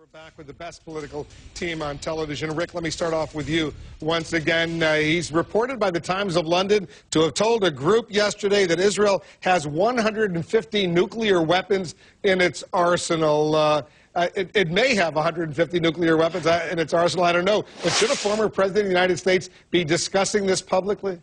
We're back with the best political team on television. Rick, let me start off with you once again. He's reported by the Times of London to have told a group yesterday that Israel has 150 nuclear weapons in its arsenal. It may have 150 nuclear weapons in its arsenal. I don't know. But should a former president of the United States be discussing this publicly?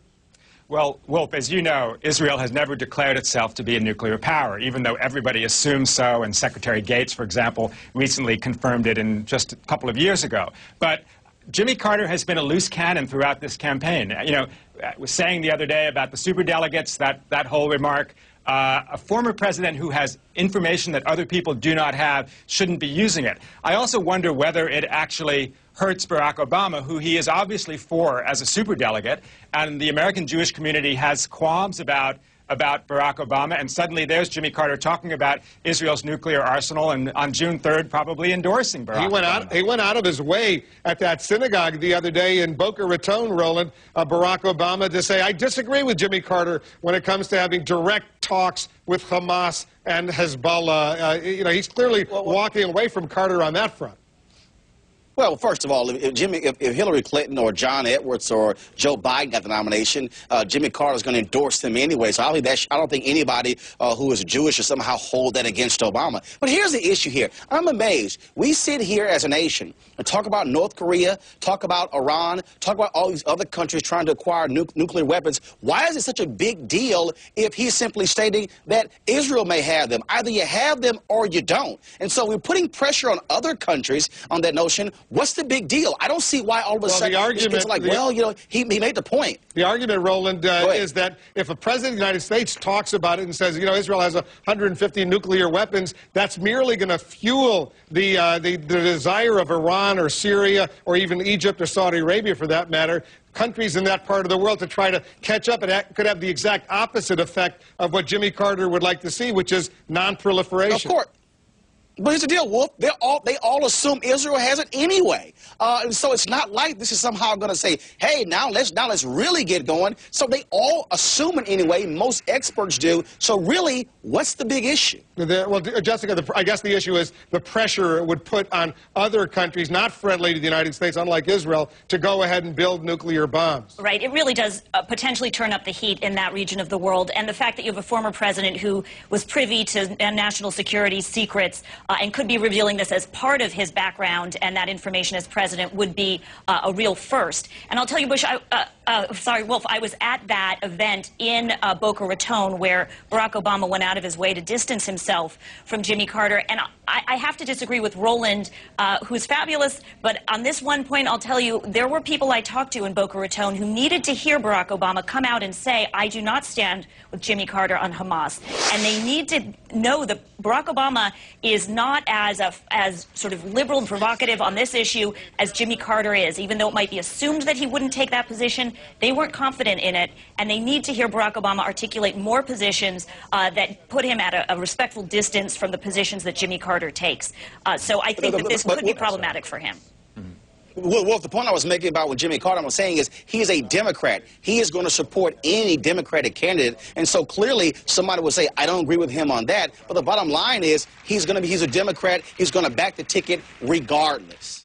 Well, Wolf, as you know, Israel has never declared itself to be a nuclear power, even though everybody assumes so, and Secretary Gates, for example, recently confirmed it just a couple of years ago. But Jimmy Carter has been a loose cannon throughout this campaign. You know, I was saying the other day about the superdelegates, that whole remark. A former president who has information that other people do not have shouldn't be using it. I also wonder whether it actually hurts Barack Obama, who he is obviously for as a superdelegate, and the American Jewish community has qualms about Barack Obama, and suddenly there's Jimmy Carter talking about Israel's nuclear arsenal, and on June 3rd probably endorsing Barack Obama. He went out of his way at that synagogue the other day in Boca Raton, Roland, Barack Obama, to say, I disagree with Jimmy Carter when it comes to having direct talks with Hamas and Hezbollah. You know, he's clearly walking away from Carter on that front. Well, first of all, if Hillary Clinton or John Edwards or Joe Biden got the nomination, Jimmy Carter is going to endorse them anyway. So I don't think anybody who is Jewish should somehow hold that against Obama. But here's the issue here. I'm amazed. We sit here as a nation and talk about North Korea, talk about Iran, talk about all these other countries trying to acquire nuclear weapons. Why is it such a big deal if he's simply stating that Israel may have them? Either you have them or you don't. And so we're putting pressure on other countries on that notion. What's the big deal? I don't see why all of a sudden it's like, well, you know, he made the point. The argument, Roland, is that if a president of the United States talks about it and says, you know, Israel has 150 nuclear weapons, that's merely going to fuel the desire of Iran or Syria or even Egypt or Saudi Arabia, for that matter, countries in that part of the world, to try to catch up. It could have the exact opposite effect of what Jimmy Carter would like to see, which is non-proliferation. Of course. But here's the deal, Wolf. They all assume Israel has it anyway. And so it's not like this is somehow going to say, hey, now let's really get going. So they all assume it anyway. Most experts do. So really, what's the big issue? Well, Jessica, I guess the issue is the pressure it would put on other countries not friendly to the United States, unlike Israel, to go ahead and build nuclear bombs. Right. It really does potentially turn up the heat in that region of the world. And the fact that you have a former president who was privy to national security secrets and could be revealing this as part of his background and that information as president would be a real first. And I'll tell you, Bush, Wolf, I was at that event in Boca Raton where Barack Obama went out of his way to distance himself from Jimmy Carter. And I have to disagree with Roland, who's fabulous, but on this one point, I'll tell you, there were people I talked to in Boca Raton who needed to hear Barack Obama come out and say, I do not stand with Jimmy Carter on Hamas. And they need to know that Barack Obama is not as sort of liberal and provocative on this issue as Jimmy Carter is. Even though it might be assumed that he wouldn't take that position, they weren't confident in it, and they need to hear Barack Obama articulate more positions that put him at a respectful distance from the positions that Jimmy Carter takes. So I think that this could be problematic for him. Well, the point I was making about what Jimmy Carter was saying is he is a Democrat. He is going to support any Democratic candidate. And so clearly somebody would say, I don't agree with him on that. But the bottom line is he's a Democrat. He's going to back the ticket regardless.